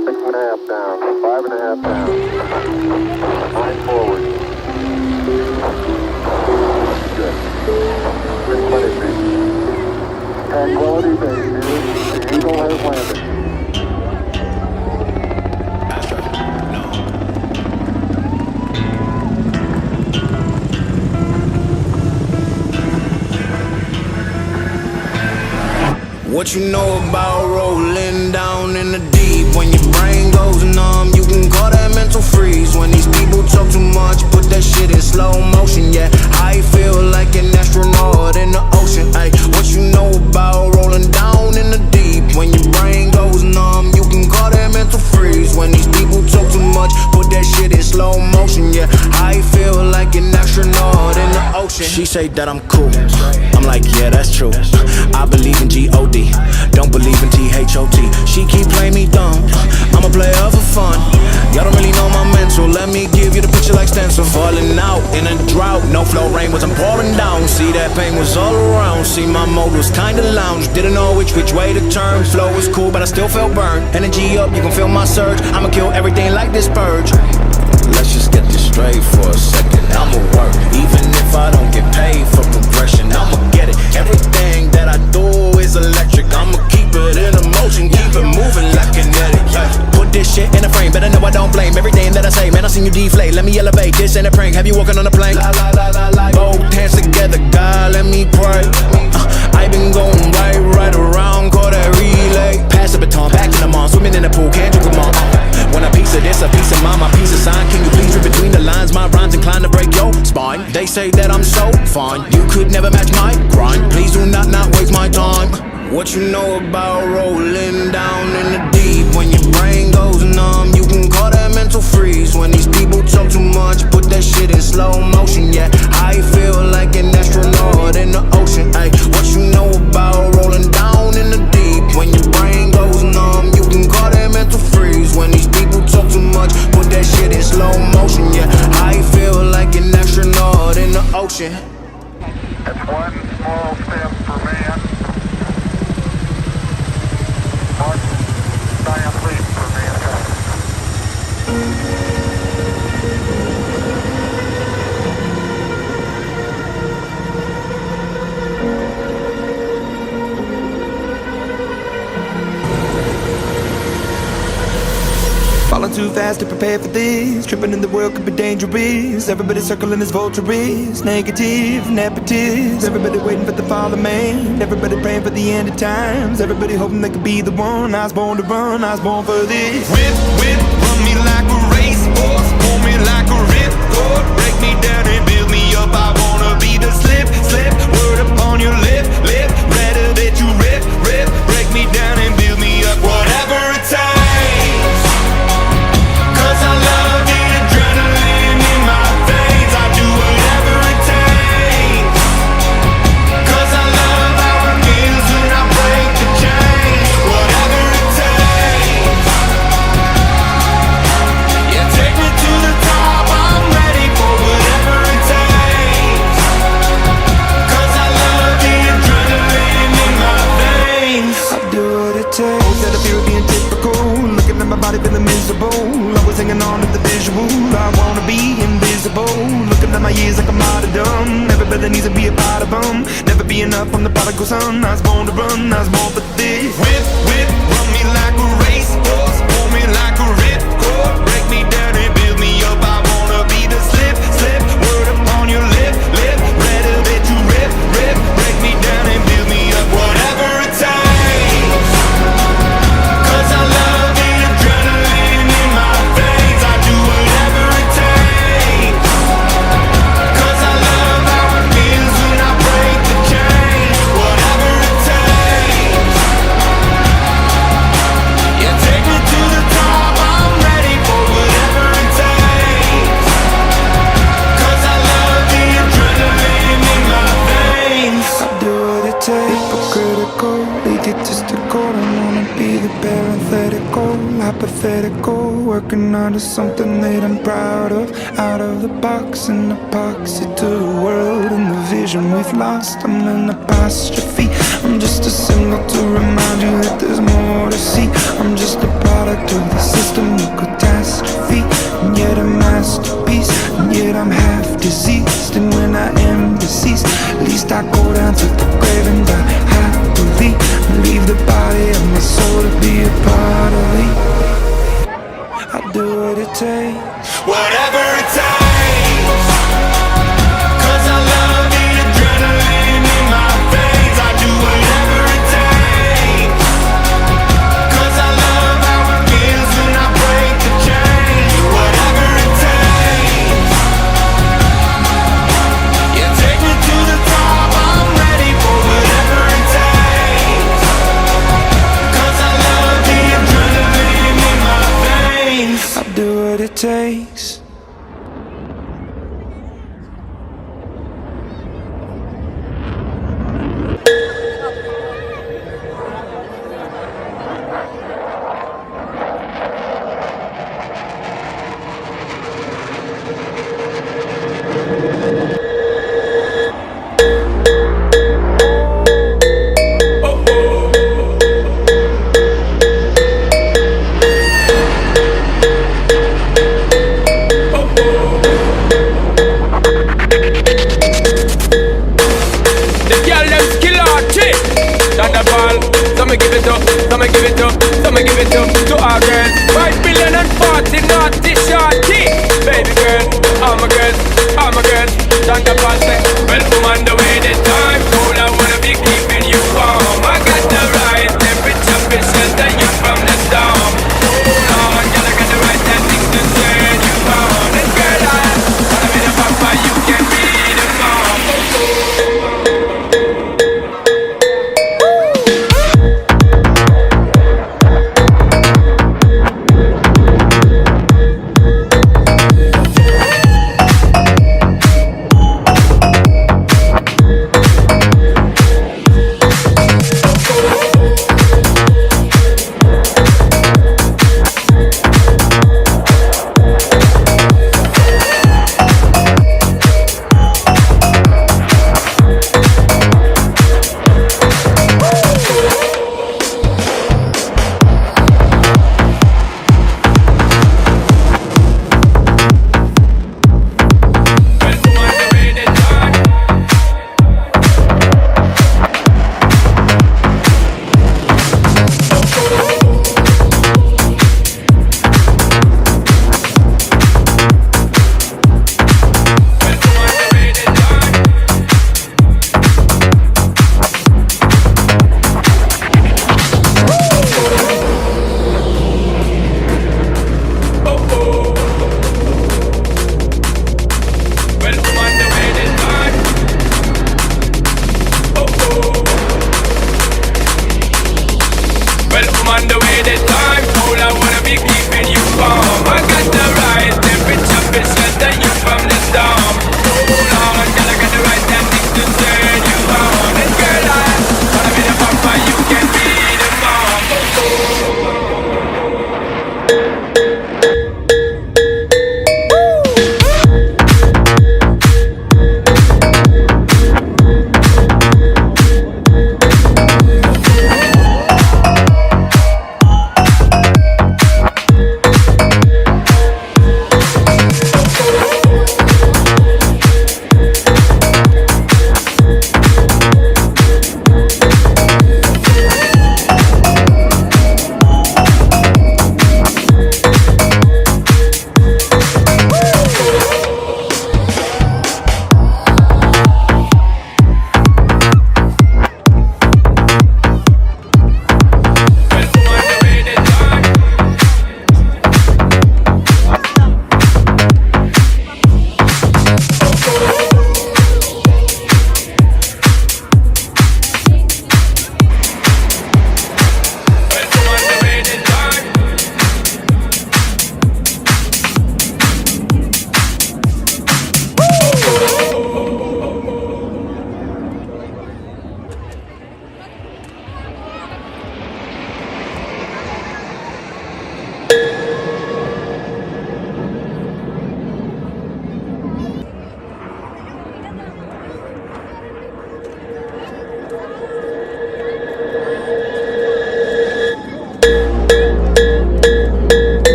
6.5 down, 5.5 down, 9 forward. Good. 20 feet. Tranquility Base here. The Eagle has landed. What you know about rolling down in the deep? When your brain goes numb, you can call that mental freeze. When these people talk too much, put that shit in slow motion. Yeah, I feel like an astronaut in the ocean. Ay, what you know about rolling down in the deep? When your brain goes numb, you can call that mental freeze. When these people talk too much, put that shit in slow motion. Yeah, I feel like an astronaut in the ocean. She say that I'm cool, I'm like, yeah, that's true. I believe in G-O-D, don't believe in T-H-O-T. She keep playing me dumb, I'm a player for fun. Y'all don't really know my mental, let me give you the picture like stencil. Falling out in a drought, no flow, rain wasn't pouring down. See, that pain was all around, see, my mode was kinda lounge. Didn't know which way to turn, flow was cool but I still felt burned. Energy up, you can feel my surge, I'ma kill everything like this purge. Let's just get this straight for a second. I'ma work, even if I don't get paid for progression. I'ma get it, everything that I do is electric. I'ma keep it in motion, keep it moving like kinetic. Put this shit in a frame, better know I don't blame everything that I say. Man, I seen you deflate, let me elevate. This ain't a prank, have you walking on a plane? Both hands together, God, let me pray. I been going right around, call that relay. Pass the baton, back in the mall, swimming in the pool, can't you come on? When a piece of this, a piece of mine, my piece of sign. Can you please read between the lines? My rhymes inclined to break your spine. They say that I'm so fine, you could never match my grind. Please do not waste my time. What you know about rolling down in the deep? When your brain goes numb, you can call that mental freeze. When these people talk too much, put that shit in slow motion. Yeah, I feel like an astronaut in the ocean. Ay, what you know about rolling down in the deep? When your brain goes numb, you can call that mental freeze. When these people talk too much, put that shit in slow motion. Yeah, I feel like an astronaut in the ocean. That's one small step for man. One giant leap for mankind. Falling too fast to prepare for this. Tripping in the world could be dangerous. Everybody circling as vultures. Negative, nepotist. Everybody waiting for the fall of man. Everybody praying for the end of times. Everybody hoping they could be the one. I was born to run, I was born for this. Whip, run me like a racehorse. Pull me like a ripcord. Break me down and build me up. I wanna be the slip. Word upon your lip. Better that you rip. Break me down and build me up. Whatever it takes. I love the adrenaline in my veins. I do whatever it takes. 'Cause I love how it feels when I break the chains. Whatever it takes. Yeah, take me to the top. I'm ready for whatever it takes. 'Cause I love the adrenaline in my veins. I do what it takes. That I feel being typical. Looking at my body feeling miserable. Hanging on to the visual, I wanna be invisible. Looking at my years like a martyrdom. Everybody needs to be a part of them. Never be enough, I'm the prodigal son. I was born to run, I was born for this. Whip, run me like a racehorse. Pull me like a ripcord. Break me down and build me up. I wanna be the slip. Word upon your lip. Better that you rip. Break me down and build me up. Whatever it takes. 'Cause I love the adrenaline in my veins. I do whatever it takes. 'Cause I love how it feels when I break the chains. Whatever it takes. Yeah, take me to the top. I'm ready for whatever it takes. 'Cause I love the adrenaline in my veins. I do what it takes. Hypocritical, egotistical. Don't wanna be the parenthetical, hypothetical. Working onto something that I'm proud of. Out of the box, an epoxy to the world and the vision we've lost. I'm an apostrophe. I'm just a symbol to remind you that there's more to see. I'm just a product product of the system of catastrophe, and yet a masterpiece, and yet I'm half diseased. And when I am deceased, at least I go down to the grave and die happily, and leave the body of my soul to be a part of me. I'll do what it takes, whatever it takes, 'cause I love the adrenaline in my veins. I do whatever it takes, 'cause I love how it feels when I break the chains. Whatever it takes, yeah, take me to the top. I'm ready for whatever it takes, 'cause I love the adrenaline in my veins. I'll do what it takes.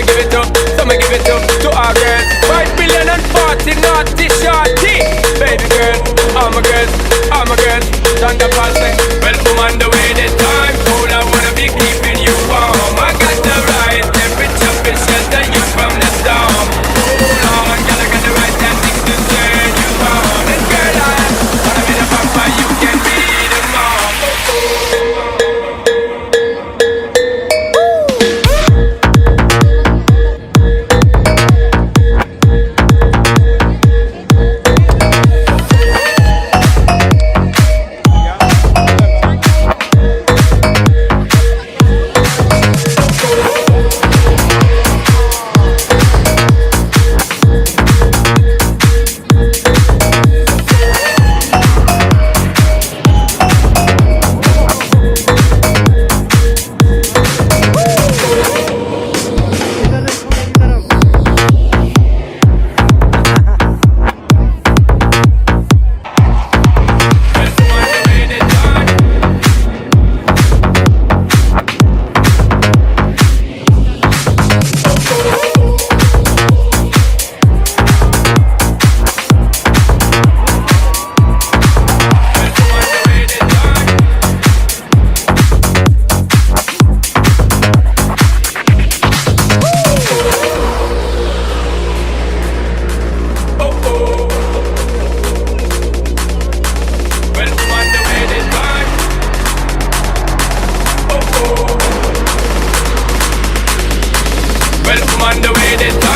me give it up, so me give it up to our girls. 5 billion and 40 naughty shorty. Baby girl, all my girls, all my girls. Thunder passing, well come on the way this time. Cool, I wanna be keeping you warm. I got the right temperature to shelter you from the storm. Hold on, girl, I got the right tactics to turn you on. And girl, I wanna be the papa, you can be the mom. Well, I'm on the way this time.